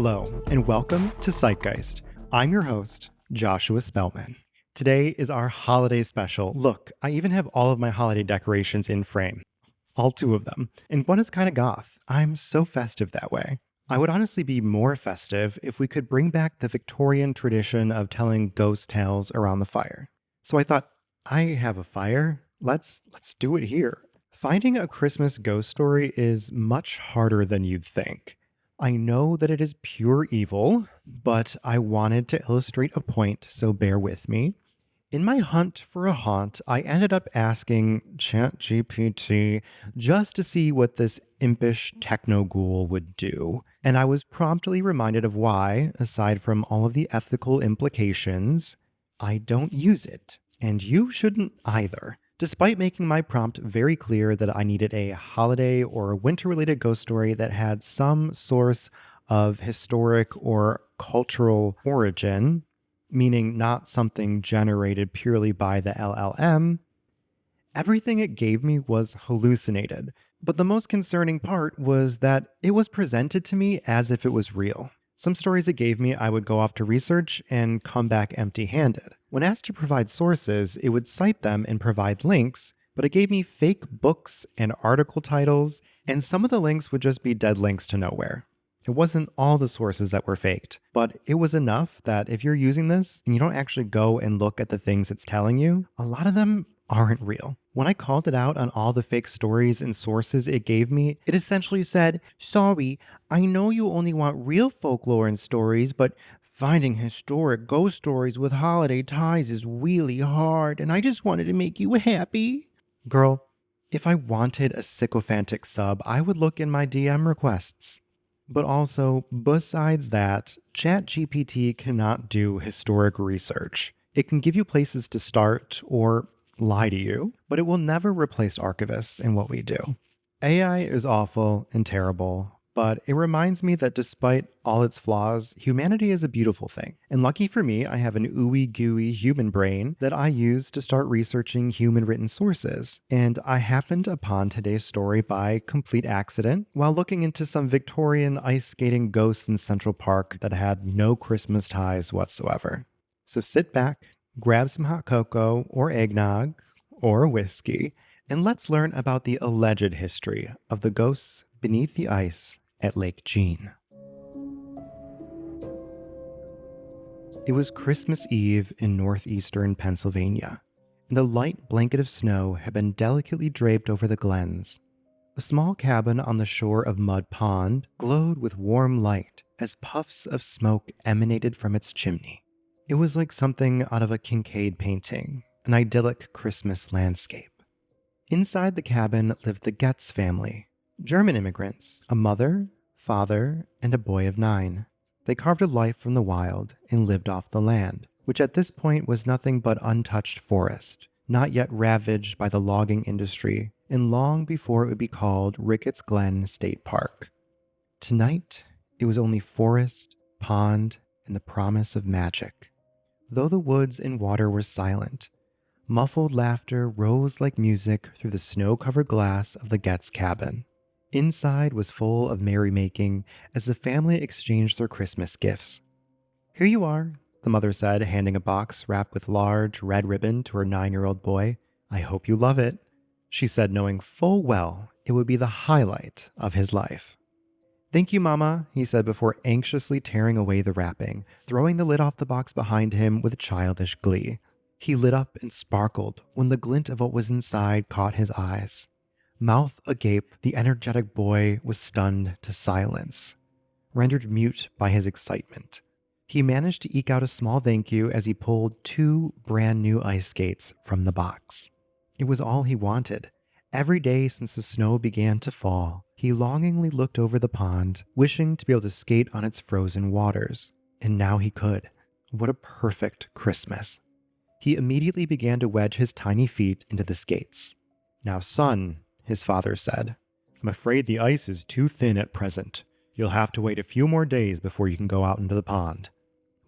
Hello, and welcome to Citegeist. I'm your host, Joshua Spellman. Today is our holiday special. Look, I even have all of my holiday decorations in frame. All two of them. And one is kind of goth. I'm so festive that way. I would honestly be more festive if we could bring back the Victorian tradition of telling ghost tales around the fire. So I thought, I have a fire. Let's do it here. Finding a Christmas ghost story is much harder than you'd think. I know that it is pure evil, but I wanted to illustrate a point, so bear with me. In my hunt for a haunt, I ended up asking ChatGPT just to see what this impish techno-ghoul would do. And I was promptly reminded of why, aside from all of the ethical implications, I don't use it. And you shouldn't either. Despite making my prompt very clear that I needed a holiday or winter-related ghost story that had some source of historic or cultural origin, meaning not something generated purely by the LLM, everything it gave me was hallucinated. But the most concerning part was that it was presented to me as if it was real. Some stories it gave me, I would go off to research and come back empty-handed. When asked to provide sources, it would cite them and provide links, but it gave me fake books and article titles, and some of the links would just be dead links to nowhere. It wasn't all the sources that were faked, but it was enough that if you're using this and you don't actually go and look at the things it's telling you, a lot of them aren't real. When I called it out on all the fake stories and sources it gave me, it essentially said, "Sorry, I know you only want real folklore and stories, but finding historic ghost stories with holiday ties is really hard, and I just wanted to make you happy." Girl, if I wanted a sycophantic sub, I would look in my DM requests. But also, besides that, ChatGPT cannot do historic research. It can give you places to start or lie to you, but it will never replace archivists in what we do. AI is awful and terrible, but it reminds me that despite all its flaws, humanity is a beautiful thing. And lucky for me, I have an ooey gooey human brain that I use to start researching human-written sources. And I happened upon today's story by complete accident while looking into some Victorian ice skating ghosts in Central Park that had no Christmas ties whatsoever. So sit back, grab some hot cocoa or eggnog or whiskey, and let's learn about the alleged history of the ghosts beneath the ice at Lake Jean. It was Christmas Eve in northeastern Pennsylvania, and a light blanket of snow had been delicately draped over the glens. A small cabin on the shore of Mud Pond glowed with warm light as puffs of smoke emanated from its chimney. It was like something out of a Kincaid painting, an idyllic Christmas landscape. Inside the cabin lived the Getz family, German immigrants, a mother, father, and a boy of 9. They carved a life from the wild and lived off the land, which at this point was nothing but untouched forest, not yet ravaged by the logging industry, and long before it would be called Ricketts Glen State Park. Tonight, it was only forest, pond, and the promise of magic. Though the woods and water were silent, muffled laughter rose like music through the snow-covered glass of the Getz cabin. Inside was full of merrymaking as the family exchanged their Christmas gifts. "Here you are," the mother said, handing a box wrapped with large red ribbon to her 9-year-old boy. "I hope you love it," she said, knowing full well it would be the highlight of his life. "Thank you, Mama," he said before anxiously tearing away the wrapping, throwing the lid off the box behind him with childish glee. He lit up and sparkled when the glint of what was inside caught his eyes. Mouth agape, the energetic boy was stunned to silence, rendered mute by his excitement. He managed to eke out a small thank you as he pulled 2 brand new ice skates from the box. It was all he wanted. Every day since the snow began to fall, he longingly looked over the pond, wishing to be able to skate on its frozen waters. And now he could. What a perfect Christmas. He immediately began to wedge his tiny feet into the skates. "Now, son," his father said, "I'm afraid the ice is too thin at present. You'll have to wait a few more days before you can go out into the pond."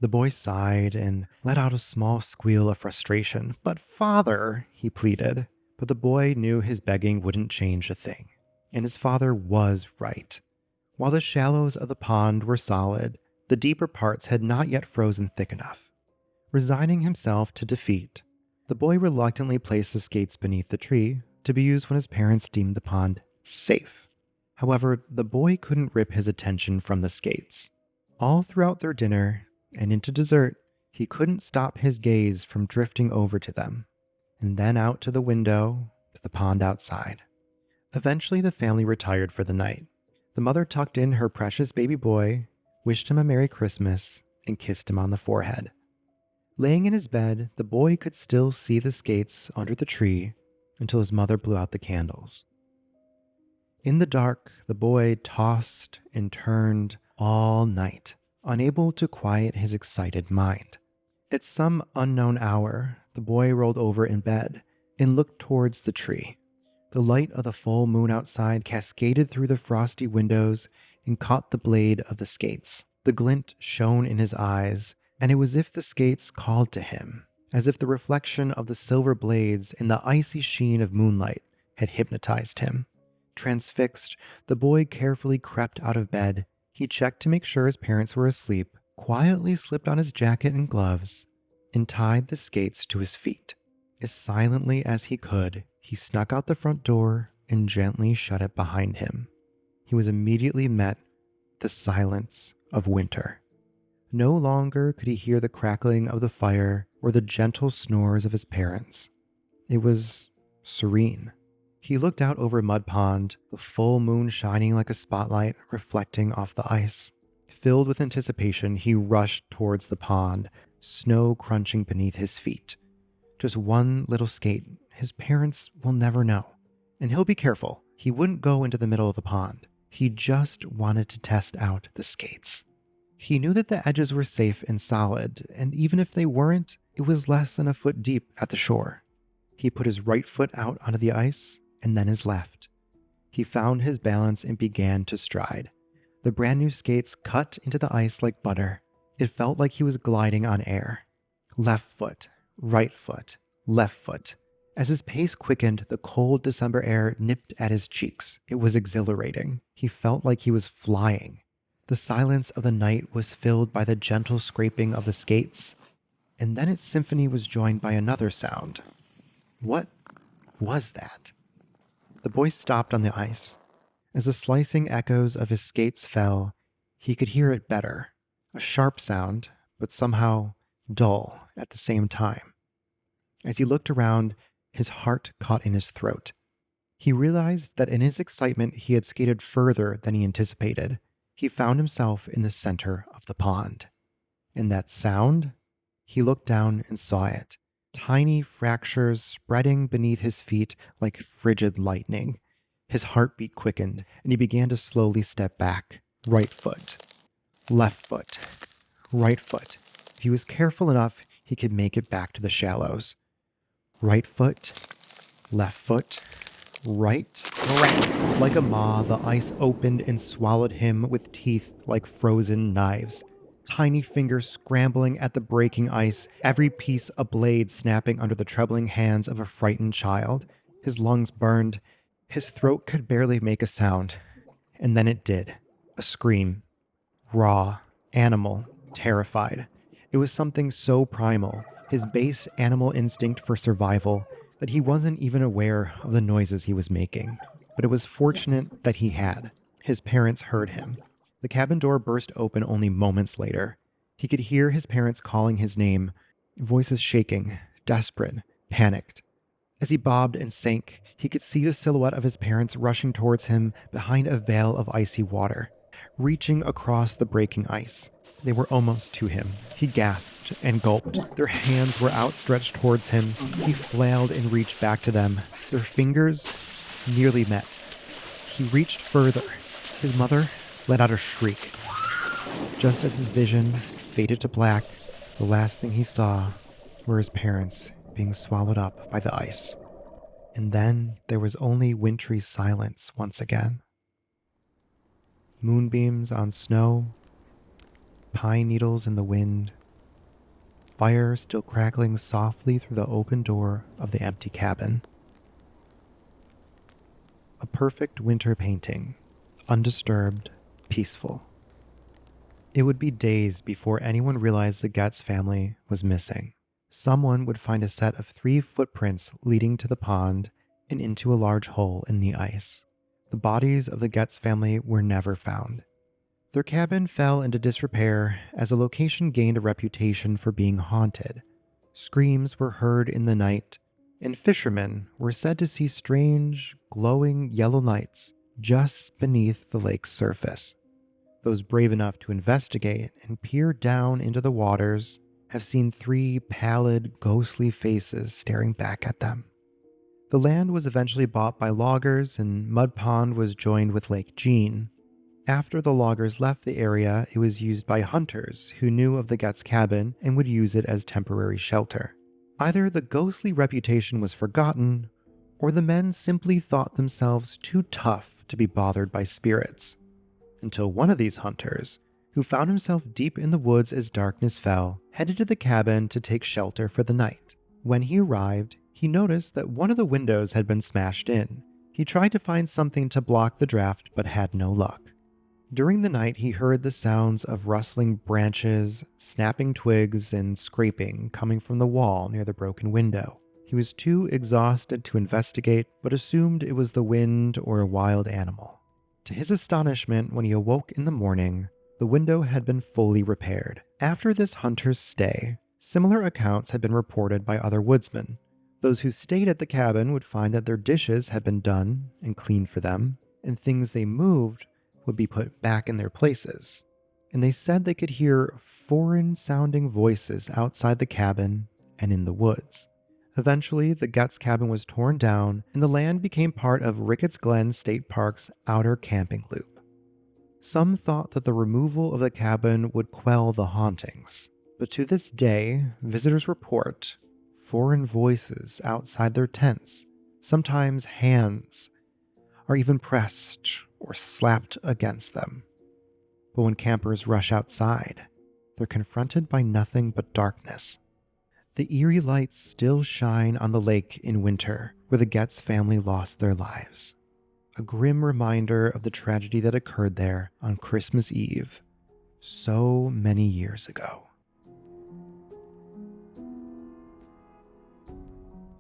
The boy sighed and let out a small squeal of frustration. "But father," he pleaded. But the boy knew his begging wouldn't change a thing. And his father was right. While the shallows of the pond were solid, The deeper parts had not yet frozen thick enough. Resigning himself to defeat, the boy reluctantly placed the skates beneath the tree to be used when his parents deemed the pond safe. However, the boy couldn't rip his attention from the skates. All throughout their dinner and into dessert, he couldn't stop his gaze from drifting over to them, and then out to the window, to the pond outside. Eventually, the family retired for the night. The mother tucked in her precious baby boy, wished him a Merry Christmas, and kissed him on the forehead. Laying in his bed, the boy could still see the skates under the tree until his mother blew out the candles. In the dark, the boy tossed and turned all night, unable to quiet his excited mind. At some unknown hour, the boy rolled over in bed and looked towards the tree. The light of the full moon outside cascaded through the frosty windows and caught the blade of the skates. The glint shone in his eyes, and it was as if the skates called to him, as if the reflection of the silver blades in the icy sheen of moonlight had hypnotized him. Transfixed, the boy carefully crept out of bed. He checked to make sure his parents were asleep, quietly slipped on his jacket and gloves, and tied the skates to his feet. As silently as he could, he snuck out the front door and gently shut it behind him. He was immediately met with the silence of winter. No longer could he hear the crackling of the fire or the gentle snores of his parents. It was serene. He looked out over Mud Pond, the full moon shining like a spotlight reflecting off the ice. Filled with anticipation, he rushed towards the pond, snow crunching beneath his feet. Just one little skate. His parents will never know. And he'll be careful. He wouldn't go into the middle of the pond. He just wanted to test out the skates. He knew that the edges were safe and solid, and even if they weren't, it was less than a foot deep at the shore. He put his right foot out onto the ice, and then his left. He found his balance and began to stride. The brand new skates cut into the ice like butter. It felt like he was gliding on air. Left foot, right foot, left foot. As his pace quickened, the cold December air nipped at his cheeks. It was exhilarating. He felt like he was flying. The silence of the night was filled by the gentle scraping of the skates, and then its symphony was joined by another sound. What was that? The boy stopped on the ice. As the slicing echoes of his skates fell, he could hear it better. A sharp sound, but somehow dull at the same time. As he looked around, his heart caught in his throat. He realized that in his excitement he had skated further than he anticipated. He found himself in the center of the pond. And that sound? He looked down and saw it. Tiny fractures spreading beneath his feet like frigid lightning. His heartbeat quickened, and he began to slowly step back. Right foot, left foot, right foot. If he was careful enough, he could make it back to the shallows. Right foot, left foot, right. Like a maw, the ice opened and swallowed him with teeth like frozen knives. Tiny fingers scrambling at the breaking ice, every piece a blade snapping under the trembling hands of a frightened child. His lungs burned. His throat could barely make a sound. And then it did. A scream. Raw, animal, terrified. It was something so primal, his base animal instinct for survival, that he wasn't even aware of the noises he was making. But it was fortunate that he had. His parents heard him. The cabin door burst open only moments later. He could hear his parents calling his name, voices shaking, desperate, panicked. As he bobbed and sank, he could see the silhouette of his parents rushing towards him behind a veil of icy water, reaching across the breaking ice. They were almost to him. He gasped and gulped. Their hands were outstretched towards him. He flailed and reached back to them. Their fingers nearly met. He reached further. His mother let out a shriek. Just as his vision faded to black, the last thing he saw were his parents being swallowed up by the ice. And then there was only wintry silence once again. Moonbeams on snow, pine needles in the wind, fire still crackling softly through the open door of the empty cabin. A perfect winter painting, undisturbed, peaceful. It would be days before anyone realized the Getz family was missing. Someone would find a set of 3 footprints leading to the pond and into a large hole in the ice. The bodies of the Getz family were never found. Their cabin fell into disrepair as the location gained a reputation for being haunted. Screams were heard in the night, and fishermen were said to see strange, glowing yellow lights just beneath the lake's surface. Those brave enough to investigate and peer down into the waters have seen 3 pallid, ghostly faces staring back at them. The land was eventually bought by loggers, and Mud Pond was joined with Lake Jean. After the loggers left the area, it was used by hunters who knew of the Getz cabin and would use it as temporary shelter. Either the ghostly reputation was forgotten, or the men simply thought themselves too tough to be bothered by spirits. Until one of these hunters, who found himself deep in the woods as darkness fell, headed to the cabin to take shelter for the night. When he arrived, he noticed that one of the windows had been smashed in. He tried to find something to block the draft, but had no luck. During the night, he heard the sounds of rustling branches, snapping twigs, and scraping coming from the wall near the broken window. He was too exhausted to investigate, but assumed it was the wind or a wild animal. To his astonishment, when he awoke in the morning, the window had been fully repaired. After this hunter's stay, similar accounts had been reported by other woodsmen. Those who stayed at the cabin would find that their dishes had been done and cleaned for them, and things they moved would be put back in their places. And they said they could hear foreign-sounding voices outside the cabin and in the woods. Eventually, the Getz cabin was torn down, and the land became part of Ricketts Glen State Park's outer camping loop. Some thought that the removal of the cabin would quell the hauntings, but to this day, visitors report foreign voices outside their tents, sometimes hands, are even pressed or slapped against them. But when campers rush outside, they're confronted by nothing but darkness. The eerie lights still shine on the lake in winter, where the Getz family lost their lives. A grim reminder of the tragedy that occurred there on Christmas Eve, so many years ago.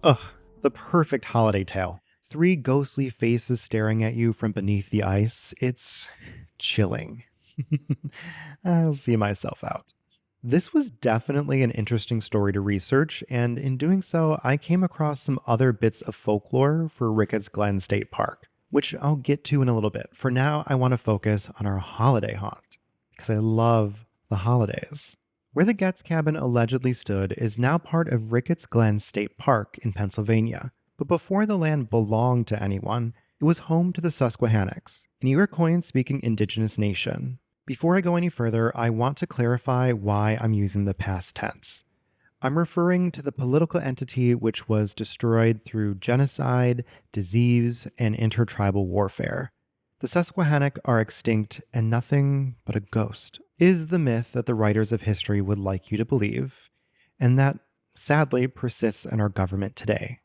Ugh, the perfect holiday tale. 3 ghostly faces staring at you from beneath the ice. It's chilling. I'll see myself out. This was definitely an interesting story to research, and in doing so, I came across some other bits of folklore for Ricketts Glen State Park, which I'll get to in a little bit. For now, I want to focus on our holiday haunt, because I love the holidays. Where the Getz cabin allegedly stood is now part of Ricketts Glen State Park in Pennsylvania. But before the land belonged to anyone, it was home to the Susquehannocks, an Iroquoian-speaking indigenous nation. Before I go any further, I want to clarify why I'm using the past tense. I'm referring to the political entity which was destroyed through genocide, disease, and intertribal warfare. The Susquehannock are extinct and nothing but a ghost, is the myth that the writers of history would like you to believe, and that sadly persists in our government today.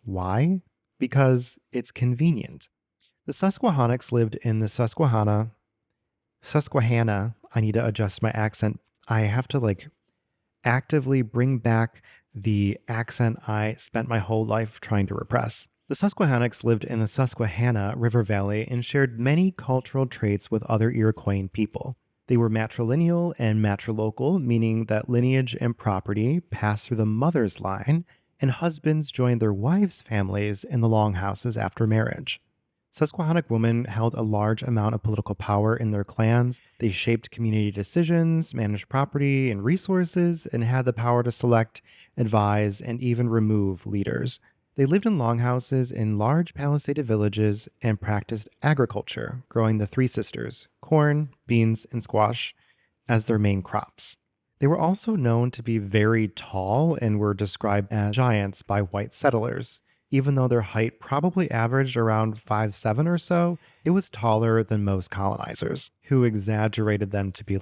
Why? Because it's convenient. The Susquehannocks lived in the Susquehanna, I need to adjust my accent. I have to actively bring back the accent I spent my whole life trying to repress. The Susquehannocks lived in the Susquehanna River Valley and shared many cultural traits with other Iroquoian people. They were matrilineal and matrilocal, meaning that lineage and property passed through the mother's line, and husbands joined their wives' families in the longhouses after marriage. Susquehannock women held a large amount of political power in their clans. They shaped community decisions, managed property and resources, and had the power to select, advise, and even remove leaders. They lived in longhouses in large palisaded villages and practiced agriculture, growing the 3 sisters, corn, beans, and squash, as their main crops. They were also known to be very tall and were described as giants by white settlers. Even though their height probably averaged around 5'7" or so, it was taller than most colonizers, who exaggerated them to be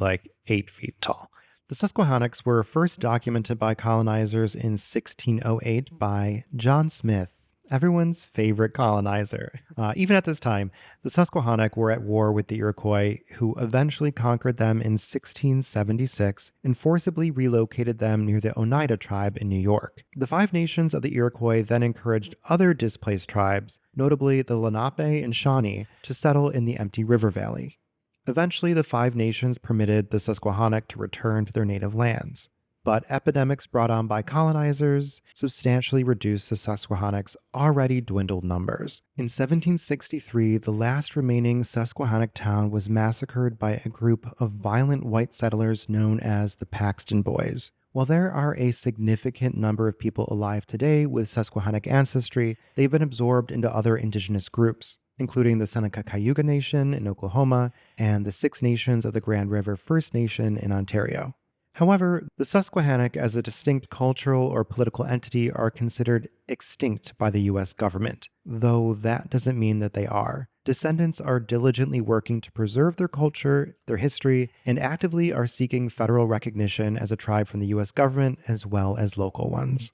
8 feet tall. The Susquehannocks were first documented by colonizers in 1608 by John Smith everyone's favorite colonizer. Even at this time, the Susquehannock were at war with the Iroquois, who eventually conquered them in 1676 and forcibly relocated them near the Oneida tribe in New York. The Five Nations of the Iroquois then encouraged other displaced tribes, notably the Lenape and Shawnee, to settle in the empty river valley. Eventually, the Five Nations permitted the Susquehannock to return to their native lands. But epidemics brought on by colonizers substantially reduced the Susquehannock's already dwindled numbers. In 1763, the last remaining Susquehannock town was massacred by a group of violent white settlers known as the Paxton Boys. While there are a significant number of people alive today with Susquehannock ancestry, they've been absorbed into other indigenous groups, including the Seneca-Cayuga Nation in Oklahoma and the Six Nations of the Grand River First Nation in Ontario. However, the Susquehannock as a distinct cultural or political entity are considered extinct by the U.S. government, though that doesn't mean that they are. Descendants are diligently working to preserve their culture, their history, and actively are seeking federal recognition as a tribe from the U.S. government as well as local ones.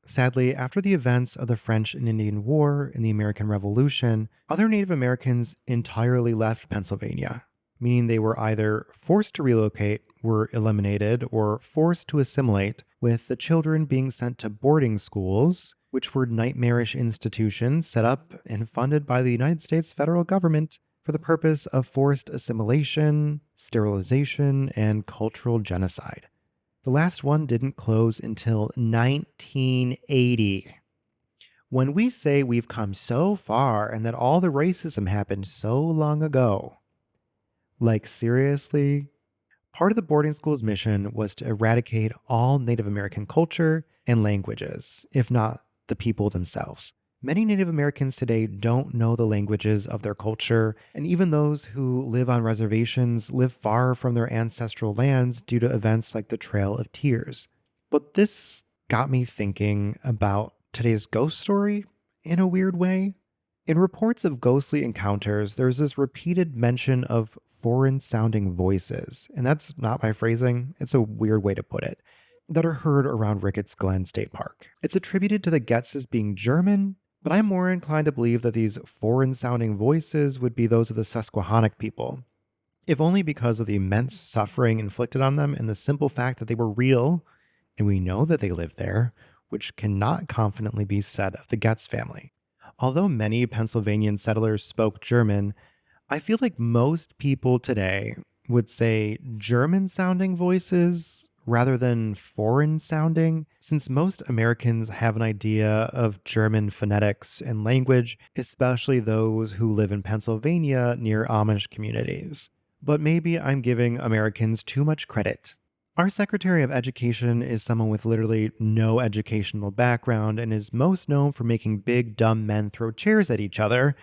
Sadly, after the events of the French and Indian War and the American Revolution, other Native Americans entirely left Pennsylvania, meaning they were either forced to relocate, were eliminated, or forced to assimilate, with the children being sent to boarding schools, which were nightmarish institutions set up and funded by the United States federal government for the purpose of forced assimilation, sterilization, and cultural genocide. The last one didn't close until 1980. When we say we've come so far and that all the racism happened so long ago, like seriously? Part of the boarding school's mission was to eradicate all Native American culture and languages, if not the people themselves. Many Native Americans today don't know the languages of their culture, and even those who live on reservations live far from their ancestral lands due to events like the Trail of Tears. But this got me thinking about today's ghost story in a weird way. In reports of ghostly encounters, there's this repeated mention of foreign-sounding voices, and that's not my phrasing, it's a weird way to put it, that are heard around Ricketts Glen State Park. It's attributed to the Getzes being German, but I'm more inclined to believe that these foreign-sounding voices would be those of the Susquehannock people, if only because of the immense suffering inflicted on them and the simple fact that they were real, and we know that they lived there, which cannot confidently be said of the Getz family. Although many Pennsylvanian settlers spoke German, I feel like most people today would say German-sounding voices rather than foreign-sounding, since most Americans have an idea of German phonetics and language, especially those who live in Pennsylvania near Amish communities. But maybe I'm giving Americans too much credit. Our Secretary of Education is someone with literally no educational background and is most known for making big dumb men throw chairs at each other,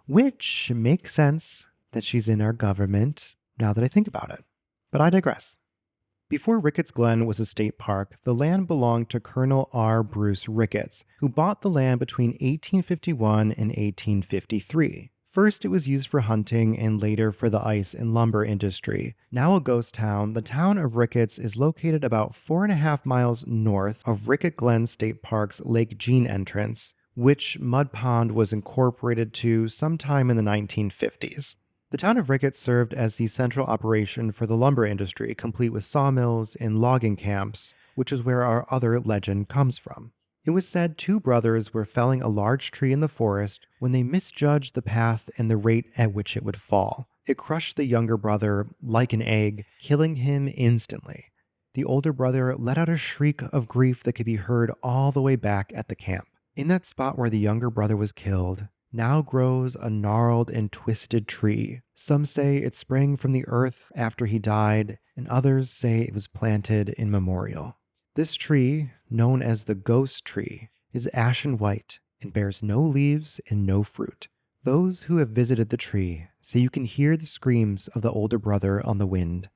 which makes sense that she's in our government now that I think about it. But I digress. Before Ricketts Glen was a state park, the land belonged to Colonel R. Bruce Ricketts, who bought the land between 1851 and 1853. First, it was used for hunting and later for the ice and lumber industry. Now a ghost town, the town of Ricketts is located about 4.5 miles north of Ricketts Glen State Park's Lake Jean entrance, which Mud Pond was incorporated to sometime in the 1950s. The town of Ricketts served as the central operation for the lumber industry, complete with sawmills and logging camps, which is where our other legend comes from. It was said two brothers were felling a large tree in the forest when they misjudged the path and the rate at which it would fall. It crushed the younger brother like an egg, killing him instantly. The older brother let out a shriek of grief that could be heard all the way back at the camp. In that spot where the younger brother was killed, now grows a gnarled and twisted tree. Some say it sprang from the earth after he died, and others say it was planted in memorial. This tree, known as the ghost tree, is ashen white and bears no leaves and no fruit. Those who have visited the tree say you can hear the screams of the older brother on the wind.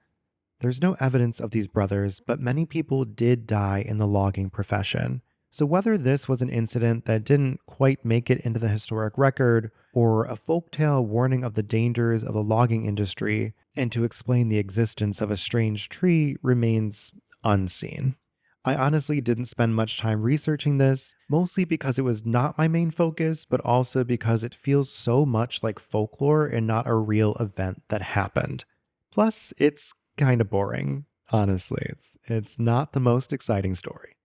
There's no evidence of these brothers, but many people did die in the logging profession. So whether this was an incident that didn't quite make it into the historic record, or a folktale warning of the dangers of the logging industry, and to explain the existence of a strange tree remains unseen. I honestly didn't spend much time researching this, mostly because it was not my main focus, but also because it feels so much like folklore and not a real event that happened. Plus, it's kind of boring, honestly. It's not the most exciting story.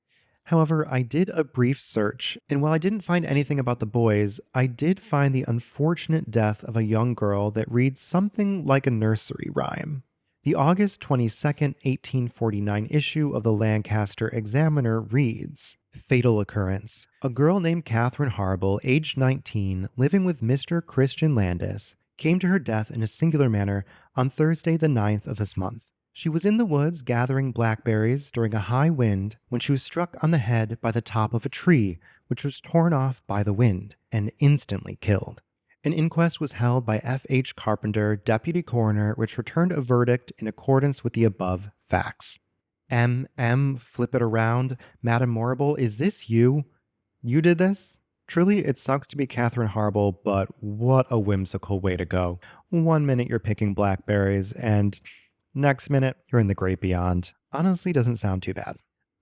However, I did a brief search, and while I didn't find anything about the boys, I did find the unfortunate death of a young girl that reads something like a nursery rhyme. The August 22nd, 1849 issue of the Lancaster Examiner reads, Fatal occurrence. A girl named Catherine Harble, aged 19, living with Mr. Christian Landis, came to her death in a singular manner on Thursday the 9th of this month. She was in the woods gathering blackberries during a high wind when she was struck on the head by the top of a tree, which was torn off by the wind, and instantly killed. An inquest was held by F.H. Carpenter, deputy coroner, which returned a verdict in accordance with the above facts. Flip it around. Madame Morrible, is this you? You did this? Truly, it sucks to be Catherine Harble, but what a whimsical way to go. 1 minute you're picking blackberries, and next minute you're in the great beyond. Honestly, doesn't sound too bad.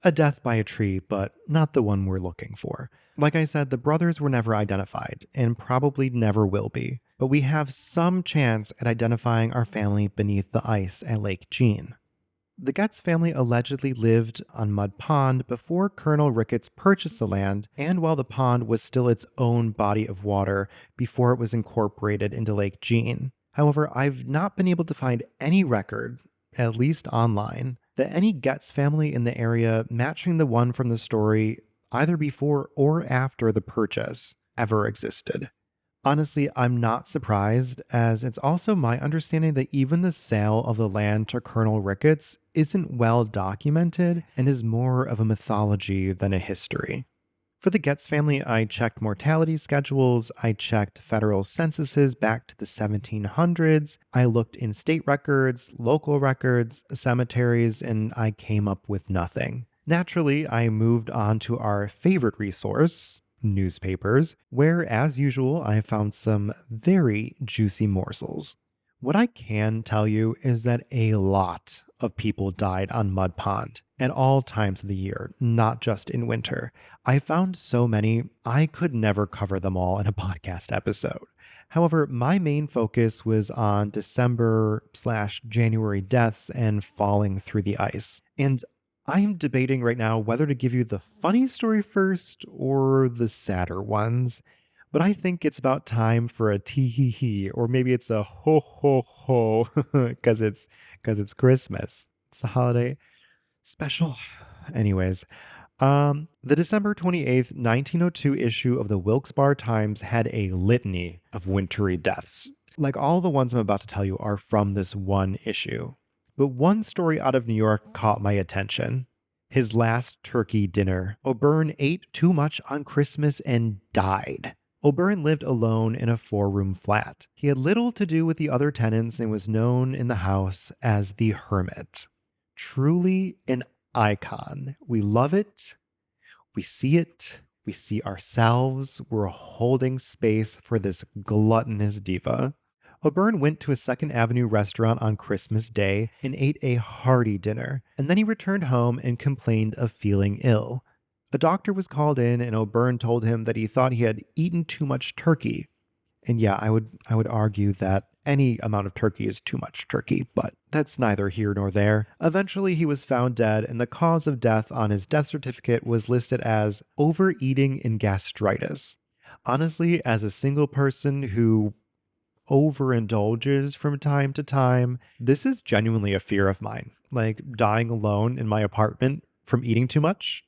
A death by a tree, but not the one we're looking for. Like I said, the brothers were never identified, and probably never will be, but we have some chance at identifying our family beneath the ice at Lake Jean. The Getz family allegedly lived on Mud Pond before Colonel Ricketts purchased the land, and while the pond was still its own body of water before it was incorporated into Lake Jean. However, I've not been able to find any record, at least online, that any Getz family in the area matching the one from the story either before or after the purchase ever existed. Honestly, I'm not surprised, as it's also my understanding that even the sale of the land to Colonel Ricketts isn't well documented and is more of a mythology than a history. For the Getz family, I checked mortality schedules, I checked federal censuses back to the 1700s, I looked in state records, local records, cemeteries, and I came up with nothing. Naturally, I moved on to our favorite resource, newspapers, where, as usual, I found some very juicy morsels. What I can tell you is that a lot of people died on Mud Pond at all times of the year, not just in winter. I found so many, I could never cover them all in a podcast episode. However, my main focus was on December/January deaths and falling through the ice. And I'm debating right now whether to give you the funny story first or the sadder ones, but I think it's about time for a tee-hee-hee, or maybe it's a ho-ho-ho, because it's Christmas. It's a holiday special. Anyways, the December 28th, 1902 issue of the Wilkes-Barre Times had a litany of wintry deaths. Like all the ones I'm about to tell you are from this one issue. But one story out of New York caught my attention. His last turkey dinner. O'Byrne ate too much on Christmas and died. O'Byrne lived alone in a 4-room flat. He had little to do with the other tenants and was known in the house as the Hermit. Truly an icon. We love it. We see it. We see ourselves. We're holding space for this gluttonous diva. O'Byrne went to a 2nd Avenue restaurant on Christmas Day and ate a hearty dinner, and then he returned home and complained of feeling ill. A doctor was called in, and O'Byrne told him that he thought he had eaten too much turkey. And yeah, I would argue that any amount of turkey is too much turkey, but that's neither here nor there. Eventually, he was found dead, and the cause of death on his death certificate was listed as overeating and gastritis. Honestly, as a single person who overindulges from time to time, this is genuinely a fear of mine, like dying alone in my apartment from eating too much.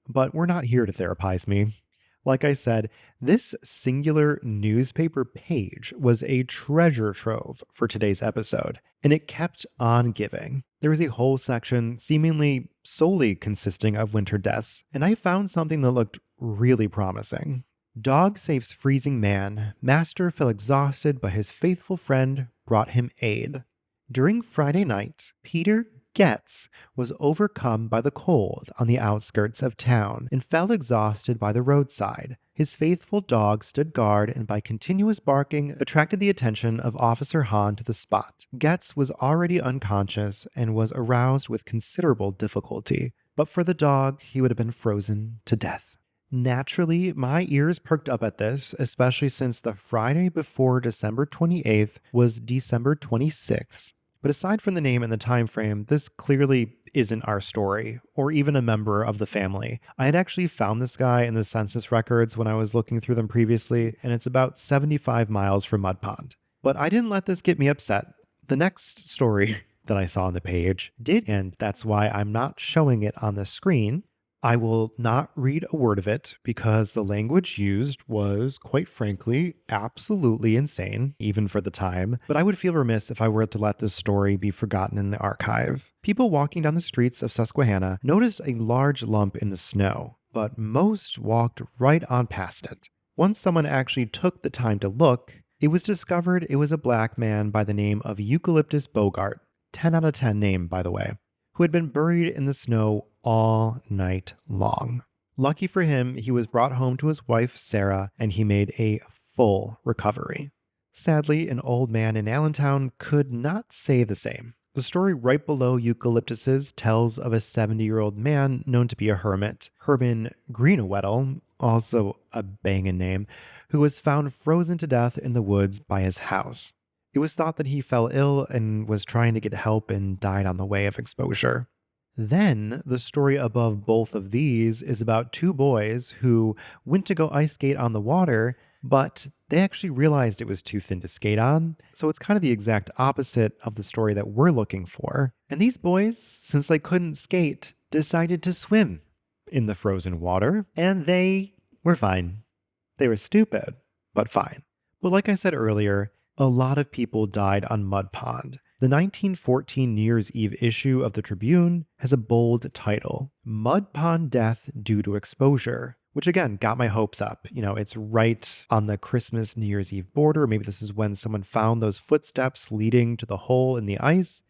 But we're not here to therapize me. Like I said, this singular newspaper page was a treasure trove for today's episode, and it kept on giving. There was a whole section seemingly solely consisting of winter deaths, and I found something that looked really promising. Dog saves freezing man. Master fell exhausted, but his faithful friend brought him aid. During Friday night, Peter Getz was overcome by the cold on the outskirts of town and fell exhausted by the roadside. His faithful dog stood guard and by continuous barking attracted the attention of Officer Hahn to the spot. Getz was already unconscious and was aroused with considerable difficulty. But for the dog, he would have been frozen to death. Naturally, my ears perked up at this, especially since the Friday before December 28th was December 26th. But aside from the name and the time frame, this clearly isn't our story, or even a member of the family. I had actually found this guy in the census records when I was looking through them previously, and it's about 75 miles from Mud Pond. But I didn't let this get me upset. The next story that I saw on the page did, and that's why I'm not showing it on the screen. I will not read a word of it because the language used was, quite frankly, absolutely insane, even for the time. But I would feel remiss if I were to let this story be forgotten in the archive. People walking down the streets of Susquehanna noticed a large lump in the snow, but most walked right on past it. Once someone actually took the time to look, it was discovered it was a black man by the name of Eucalyptus Bogart, 10 out of 10 name, by the way, who had been buried in the snow all night long. Lucky for him, he was brought home to his wife, Sarah, and he made a full recovery. Sadly, an old man in Allentown could not say the same. The story right below Eucalyptus's tells of a 70-year-old man known to be a hermit, Herman Greenawettle, also a bangin' name, who was found frozen to death in the woods by his house. It was thought that he fell ill and was trying to get help and died on the way of exposure. Then, the story above both of these is about two boys who went to go ice skate on the water, but they actually realized it was too thin to skate on. So it's kind of the exact opposite of the story that we're looking for. And these boys, since they couldn't skate, decided to swim in the frozen water, and they were fine. They were stupid, but fine. But like I said earlier, a lot of people died on Mud Pond. The 1914 New Year's Eve issue of the Tribune has a bold title, Mud Pond Death Due to Exposure, which again got my hopes up. You know, it's right on the Christmas New Year's Eve border. Maybe this is when someone found those footsteps leading to the hole in the ice.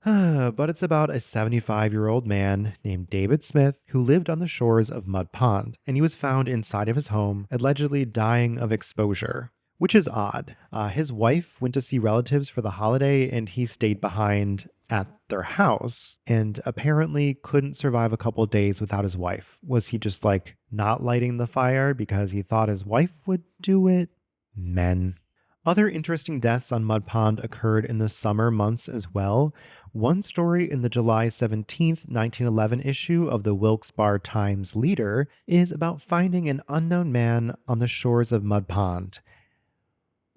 But it's about a 75-year-old man named David Smith who lived on the shores of Mud Pond, and he was found inside of his home, allegedly dying of exposure. Which is odd. His wife went to see relatives for the holiday and he stayed behind at their house and apparently couldn't survive a couple of days without his wife. Was he just like not lighting the fire because he thought his wife would do it? Men. Other interesting deaths on Mud Pond occurred in the summer months as well. One story in the July 17th, 1911 issue of the Wilkes-Barre Times Leader is about finding an unknown man on the shores of Mud Pond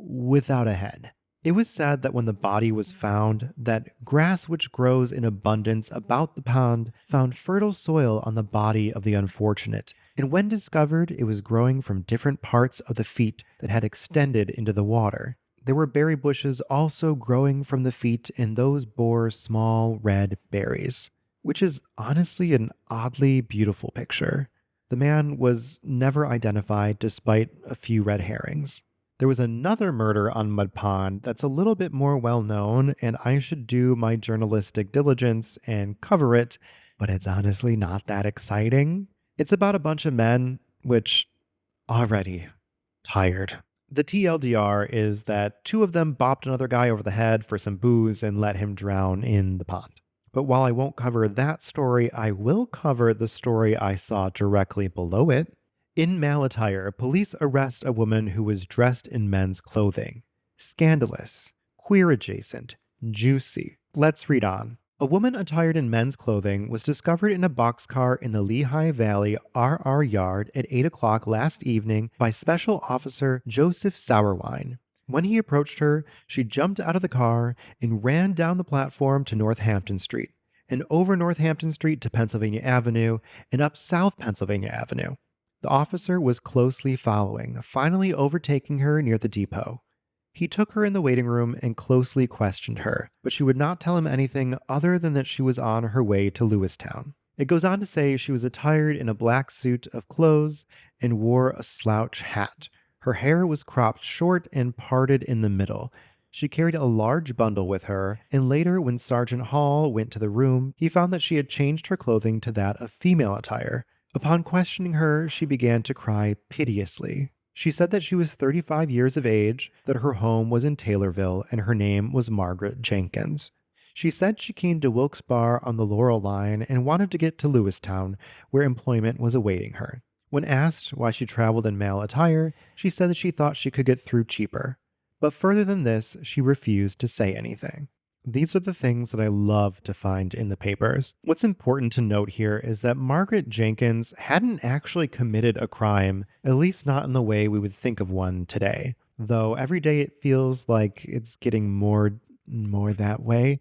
without a head. It was said that when the body was found, that grass which grows in abundance about the pond found fertile soil on the body of the unfortunate, and when discovered, it was growing from different parts of the feet that had extended into the water. There were berry bushes also growing from the feet, and those bore small red berries, which is honestly an oddly beautiful picture. The man was never identified despite a few red herrings. There was another murder on Mud Pond that's a little bit more well known, and I should do my journalistic diligence and cover it, but it's honestly not that exciting. It's about a bunch of men, which already tired. The TLDR is that two of them bopped another guy over the head for some booze and let him drown in the pond. But while I won't cover that story, I will cover the story I saw directly below it. In malattire, police arrest a woman who was dressed in men's clothing. Scandalous, queer adjacent, juicy. Let's read on. A woman attired in men's clothing was discovered in a boxcar in the Lehigh Valley RR Yard at 8 o'clock last evening by Special Officer Joseph Sourwine. When he approached her, she jumped out of the car and ran down the platform to Northampton Street, and over Northampton Street to Pennsylvania Avenue, and up South Pennsylvania Avenue. The officer was closely following, finally overtaking her near the depot. He took her in the waiting room and closely questioned her, but she would not tell him anything other than that she was on her way to Lewistown. It goes on to say she was attired in a black suit of clothes and wore a slouch hat. Her hair was cropped short and parted in the middle. She carried a large bundle with her, and later when Sergeant Hall went to the room, he found that she had changed her clothing to that of female attire. Upon questioning her, she began to cry piteously. She said that she was 35 years of age, that her home was in Taylorville, and her name was Margaret Jenkins. She said she came to Wilkes Barre on the Laurel Line and wanted to get to Lewistown, where employment was awaiting her. When asked why she traveled in male attire, she said that she thought she could get through cheaper. But further than this, she refused to say anything. These are the things that I love to find in the papers. What's important to note here is that Margaret Jenkins hadn't actually committed a crime, at least not in the way we would think of one today. Though every day it feels like it's getting more that way.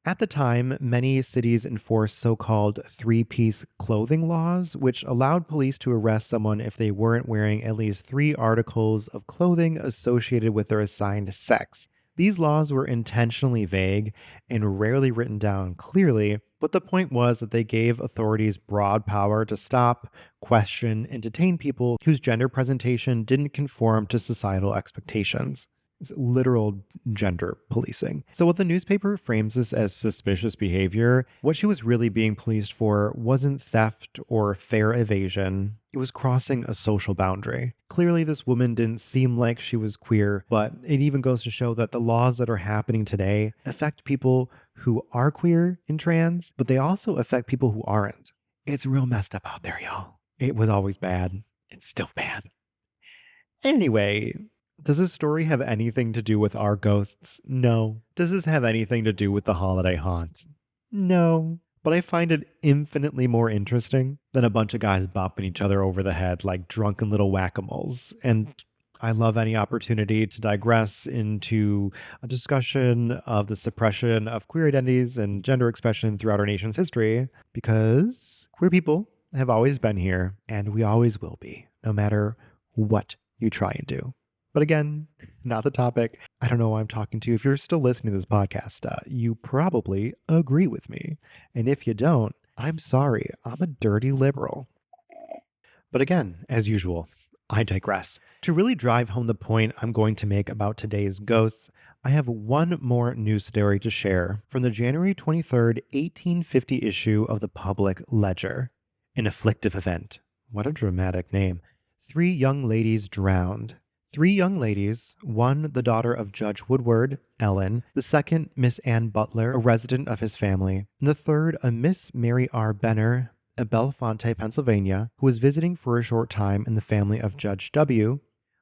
At the time, many cities enforced so-called three-piece clothing laws, which allowed police to arrest someone if they weren't wearing at least 3 articles of clothing associated with their assigned sex. These laws were intentionally vague and rarely written down clearly, but the point was that they gave authorities broad power to stop, question, and detain people whose gender presentation didn't conform to societal expectations. It's literal gender policing. So what the newspaper frames this as suspicious behavior, what she was really being policed for wasn't theft or fare evasion. It was crossing a social boundary. Clearly, this woman didn't seem like she was queer, but it even goes to show that the laws that are happening today affect people who are queer and trans, but they also affect people who aren't. It's real messed up out there, y'all. It was always bad. It's still bad. Anyway, does this story have anything to do with our ghosts? No. Does this have anything to do with the holiday haunt? No. But I find it infinitely more interesting than a bunch of guys bopping each other over the head like drunken little whack-a-moles. And I love any opportunity to digress into a discussion of the suppression of queer identities and gender expression throughout our nation's history, because queer people have always been here and we always will be, no matter what you try and do. But again, not the topic. I don't know who I'm talking to. If you're still listening to this podcast, you probably agree with me. And if you don't, I'm sorry. I'm a dirty liberal. But again, as usual, I digress. To really drive home the point I'm going to make about today's ghosts, I have one more news story to share from the January 23rd, 1850 issue of the Public Ledger. An afflictive event. What a dramatic name. 3 young ladies drowned. 3 young ladies, one the daughter of Judge Woodward, Ellen, the second Miss Ann Butler, a resident of his family, and the third a Miss Mary R. Benner, of Bellefonte, Pennsylvania, who was visiting for a short time in the family of Judge W.,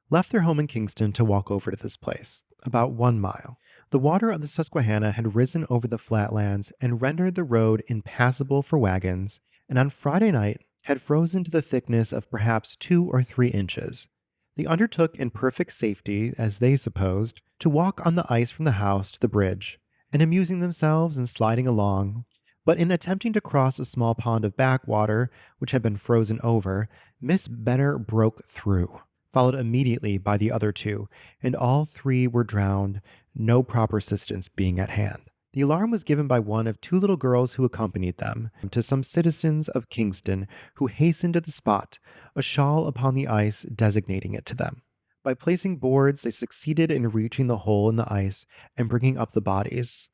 left their home in Kingston to walk over to this place, about 1 mile. The water of the Susquehanna had risen over the flatlands and rendered the road impassable for wagons, and on Friday night had frozen to the thickness of perhaps 2 or 3 inches. They undertook in perfect safety, as they supposed, to walk on the ice from the house to the bridge, and amusing themselves and sliding along. But in attempting to cross a small pond of backwater, which had been frozen over, Miss Benner broke through, followed immediately by the other 2, and all 3 were drowned, no proper assistance being at hand. The alarm was given by one of 2 little girls who accompanied them to some citizens of Kingston who hastened to the spot, a shawl upon the ice designating it to them. By placing boards, they succeeded in reaching the hole in the ice and bringing up the bodies.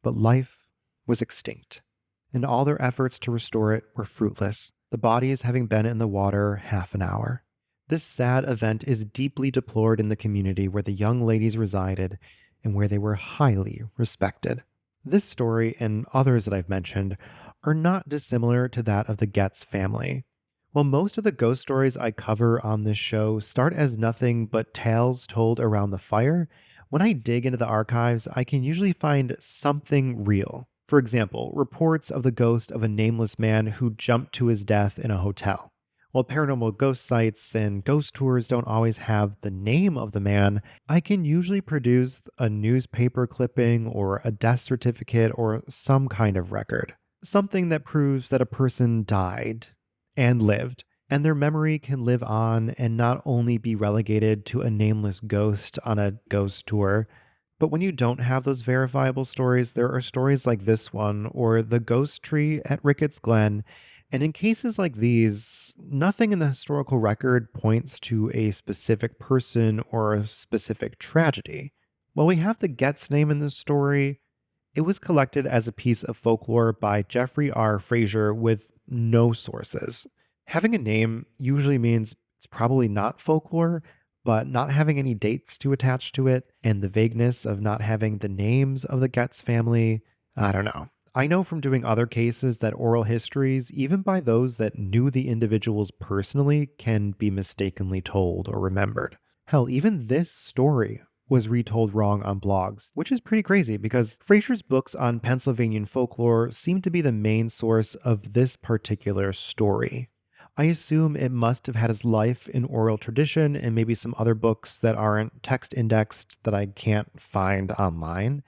But life was extinct, and all their efforts to restore it were fruitless, the bodies having been in the water half an hour. This sad event is deeply deplored in the community where the young ladies resided and where they were highly respected. This story and others that I've mentioned are not dissimilar to that of the Getz family. While most of the ghost stories I cover on this show start as nothing but tales told around the fire, when I dig into the archives, I can usually find something real. For example, reports of the ghost of a nameless man who jumped to his death in a hotel. While paranormal ghost sites and ghost tours don't always have the name of the man, I can usually produce a newspaper clipping or a death certificate or some kind of record. Something that proves that a person died and lived, and their memory can live on and not only be relegated to a nameless ghost on a ghost tour. But when you don't have those verifiable stories, there are stories like this one or the ghost tree at Ricketts Glen. And in cases like these, nothing in the historical record points to a specific person or a specific tragedy. While we have the Getz name in this story, it was collected as a piece of folklore by Jeffrey R. Frazier with no sources. Having a name usually means it's probably not folklore, but not having any dates to attach to it and the vagueness of not having the names of the Getz family, I don't know. I know from doing other cases that oral histories, even by those that knew the individuals personally, can be mistakenly told or remembered. Hell, even this story was retold wrong on blogs, which is pretty crazy because Fraser's books on Pennsylvanian folklore seem to be the main source of this particular story. I assume it must have had his life in oral tradition and maybe some other books that aren't text indexed that I can't find online.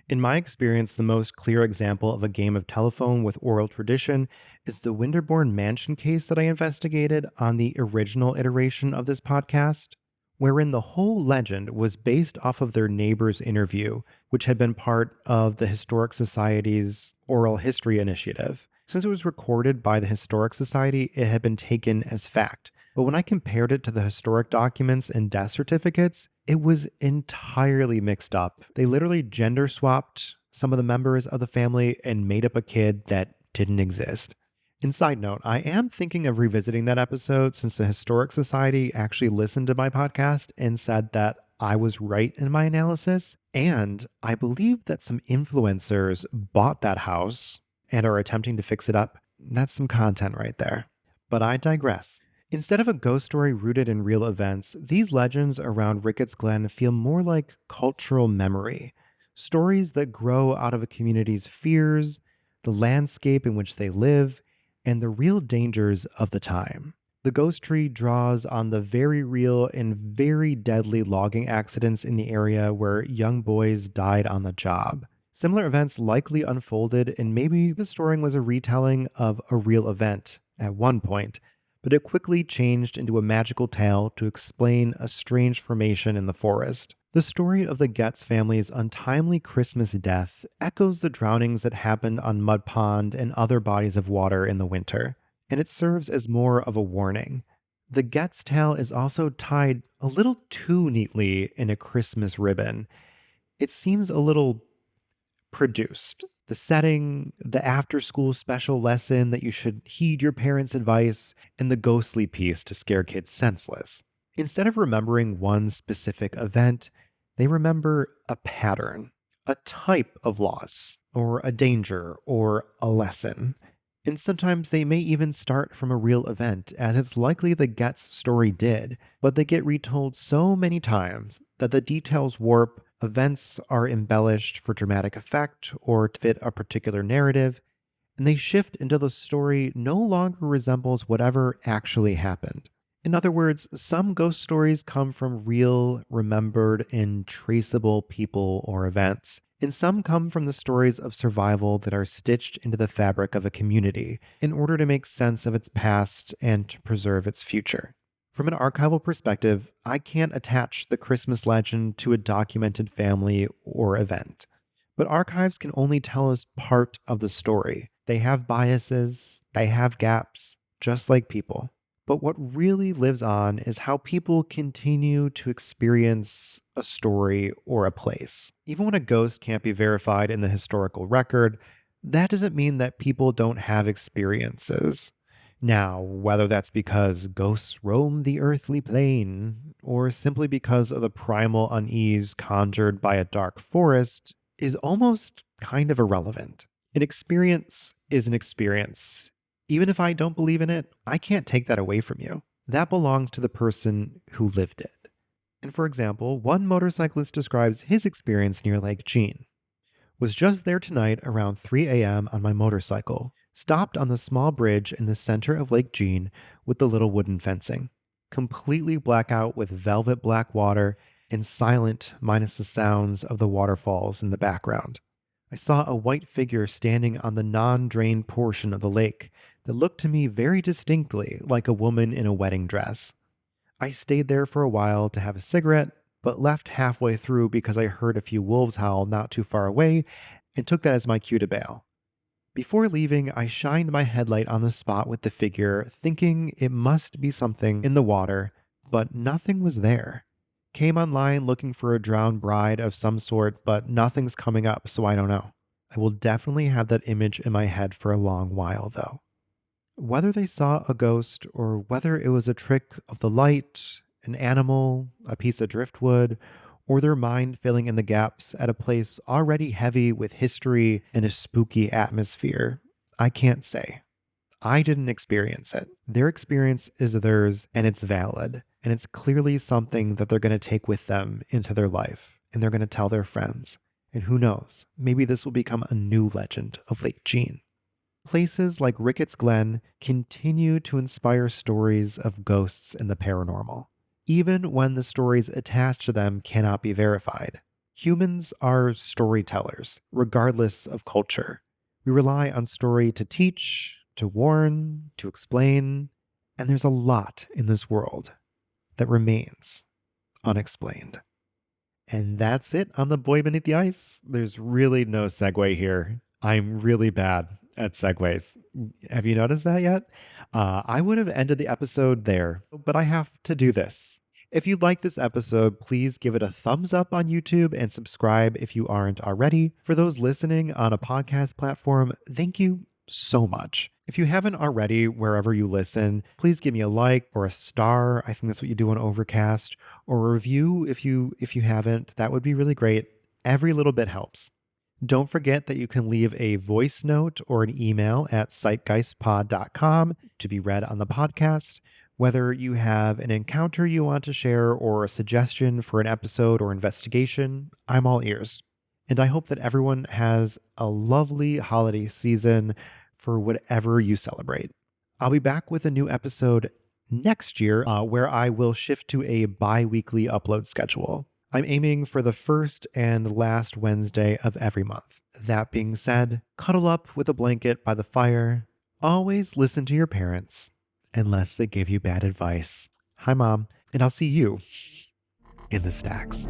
In my experience, the most clear example of a game of telephone with oral tradition is the Winterbourne Mansion case that I investigated on the original iteration of this podcast, wherein the whole legend was based off of their neighbor's interview, which had been part of the Historic Society's Oral History Initiative. Since it was recorded by the Historic Society, it had been taken as fact. But when I compared it to the historic documents and death certificates, it was entirely mixed up. They literally gender swapped some of the members of the family and made up a kid that didn't exist. And side note, I am thinking of revisiting that episode since the Historic Society actually listened to my podcast and said that I was right in my analysis. And I believe that some influencers bought that house and are attempting to fix it up. That's some content right there. But I digress. Instead of a ghost story rooted in real events, these legends around Ricketts Glen feel more like cultural memory. Stories that grow out of a community's fears, the landscape in which they live, and the real dangers of the time. The ghost tree draws on the very real and very deadly logging accidents in the area where young boys died on the job. Similar events likely unfolded, and maybe the story was a retelling of a real event at one point, but it quickly changed into a magical tale to explain a strange formation in the forest. The story of the Getz family's untimely Christmas death echoes the drownings that happened on Mud Pond and other bodies of water in the winter, and it serves as more of a warning. The Getz tale is also tied a little too neatly in a Christmas ribbon. It seems a little produced. The setting, the after school special lesson that you should heed your parents' advice, and the ghostly piece to scare kids senseless. Instead of remembering one specific event, they remember a pattern, a type of loss, or a danger, or a lesson. And sometimes they may even start from a real event, as it's likely the Getz story did, but they get retold so many times that the details warp. Events are embellished for dramatic effect or to fit a particular narrative, and they shift until the story no longer resembles whatever actually happened. In other words, some ghost stories come from real, remembered, and traceable people or events, and some come from the stories of survival that are stitched into the fabric of a community in order to make sense of its past and to preserve its future. From an archival perspective, I can't attach the Christmas legend to a documented family or event. But archives can only tell us part of the story. They have biases, they have gaps, just like people. But what really lives on is how people continue to experience a story or a place. Even when a ghost can't be verified in the historical record, that doesn't mean that people don't have experiences. Now, whether that's because ghosts roam the earthly plane, or simply because of the primal unease conjured by a dark forest, is almost kind of irrelevant. An experience is an experience. Even if I don't believe in it, I can't take that away from you. That belongs to the person who lived it. And for example, one motorcyclist describes his experience near Lake Jean. Was just there tonight around 3 a.m. on my motorcycle. Stopped on the small bridge in the center of Lake Jean with the little wooden fencing. Completely blackout with velvet black water and silent minus the sounds of the waterfalls in the background. I saw a white figure standing on the non-drained portion of the lake that looked to me very distinctly like a woman in a wedding dress. I stayed there for a while to have a cigarette, but left halfway through because I heard a few wolves howl not too far away and took that as my cue to bail. Before leaving, I shined my headlight on the spot with the figure, thinking it must be something in the water, but nothing was there. Came online looking for a drowned bride of some sort, but nothing's coming up, so I don't know. I will definitely have that image in my head for a long while, though. Whether they saw a ghost or whether it was a trick of the light, an animal, a piece of driftwood, or their mind filling in the gaps at a place already heavy with history and a spooky atmosphere. I can't say. I didn't experience it. Their experience is theirs and it's valid. And it's clearly something that they're going to take with them into their life and they're going to tell their friends. And who knows, maybe this will become a new legend of Lake Jean. Places like Ricketts Glen continue to inspire stories of ghosts and the paranormal, even when the stories attached to them cannot be verified. Humans are storytellers, regardless of culture. We rely on story to teach, to warn, to explain, and there's a lot in this world that remains unexplained. And that's it on The Boy Beneath the Ice. There's really no segue here. I'm really bad at segues. Have you noticed that yet? I would have ended the episode there, but I have to do this. If you like this episode, please give it a thumbs up on YouTube and subscribe if you aren't already. For those listening on a podcast platform, thank you so much. If you haven't already, wherever you listen, please give me a like or a star. I think that's what you do on Overcast, or a review if you haven't. That would be really great. Every little bit helps. Don't forget that you can leave a voice note or an email at citegeistpod.com to be read on the podcast. Whether you have an encounter you want to share or a suggestion for an episode or investigation, I'm all ears. And I hope that everyone has a lovely holiday season for whatever you celebrate. I'll be back with a new episode next year where I will shift to a bi-weekly upload schedule. I'm aiming for the first and last Wednesday of every month. That being said, cuddle up with a blanket by the fire. Always listen to your parents, unless they give you bad advice. Hi, Mom, and I'll see you in the stacks.